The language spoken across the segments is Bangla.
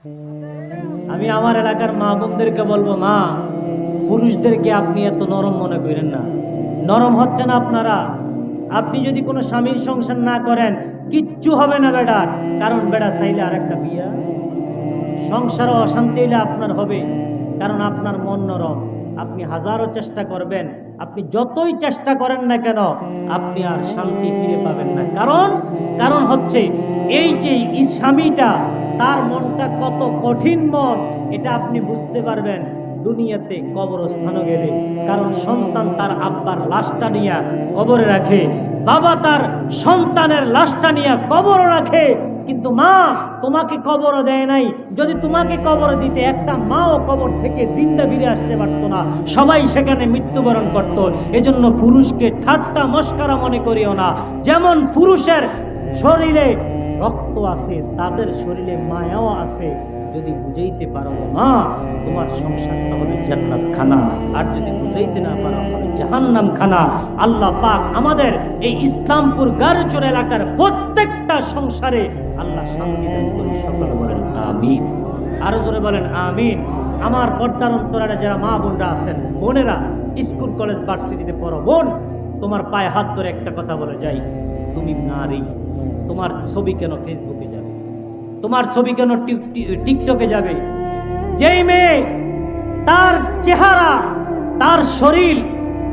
আমি আমার এলাকার মা বোনদেরকে বলবো, মা, পুরুষদেরকে আপনি এত নরম মনে করেন না। নরম হচ্ছে না আপনারা। আপনি যদি কোনো স্বামীর সংসার না করেন, কিচ্ছু হবে না বেটা। কারণ বেটা চাইলে আরেকটা বিয়া, সংসারও অশান্তি হইলে আপনার হবে, কারণ আপনার মন নরম। আপনি হাজারো চেষ্টা করবেন, আপনি যতই চেষ্টা করেন না কেন, আপনি আর শান্তি ফিরে পাবেন না। কারণ হচ্ছে এই যে স্বামীটা, তার মনটা কত কঠিন মন, এটা আপনি বুঝতে পারবেন দুনিয়াতে কবরস্থানে গেলে। কারণ সন্তান তার আব্বার লাশটা নিয়ে কবরে রাখে, বাবা তার সন্তানের লাশটা নিয়ে কবরে রাখে, কিন্তু মা তোমাকে কবর দেয় নাই। যদি তোমাকে কবর দিতে, একটা মাও কবর থেকে জিন্দা ফিরে আসতে পারতো না, সবাই সেখানে মৃত্যুবরণ করত। এজন্য পুরুষকে ঠাট্টা মস্করা মনে করিও না। যেমন পুরুষের শরীরে রক্ত আছে, তাদের শরীরে মায়াও আছে। যদি বুঝাইতে পারো মা, তোমার সংসারটা হবে জান্নাত খানা, আর যদি বুঝাইতে না পারো হবে জাহান্নাম খানা। আল্লাহ পাক আমাদের এই ইসলামপুর গারচর এলাকার প্রত্যেকটা সংসারে আল্লাহ শান্তি দান করুন। সকলে বলেন আমিন। আরো জোরে বলেন আমিন। আমার পর্দার অন্তরালে যারা মা বোনরা আছেন, বোনেরা, স্কুল কলেজ ভার্সিটিতে পড়ো, বোন, তোমার পায়ে হাত ধরে একটা কথা বলে যাই, তুমি নারী। তোমার ছবি কেন ফেসবুকে যাবে? তোমার ছবি কেন টিকটকে যাবে? যেই মেয়ে তার চেহারা, তার শরীর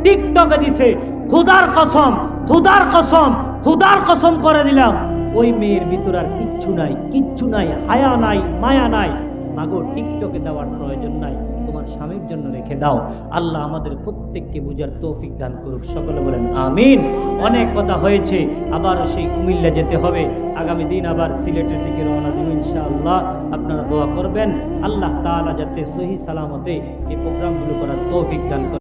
টিকটকে দিছে, খুদার কসম, খুদার কসম, খুদার কসম করে দিলাম, ওই মেয়ের ভিতর আর কিচ্ছু নাই, কিচ্ছু নাই, হায়া নাই, মায়া নাই। মাগো, টিকটকে দেওয়ার প্রয়োজন নাই, তোমার স্বামীর জন্য রেখে দাও। আল্লাহ আমাদের প্রত্যেককে বুঝার তৌফিক দান করুক। সকলে বলেন আমিন। অনেক কথা হয়েছে, আবারও সেই কুমিল্লা যেতে হবে। আগামী দিন আবার সিলেটের দিকে রওনা দিব ইনশাআল্লাহ। আপনারা দোয়া করবেন আল্লাহ তাআলা যাতে সহি সালামতে এই প্রোগ্রামগুলো করার তৌফিক দান করেন।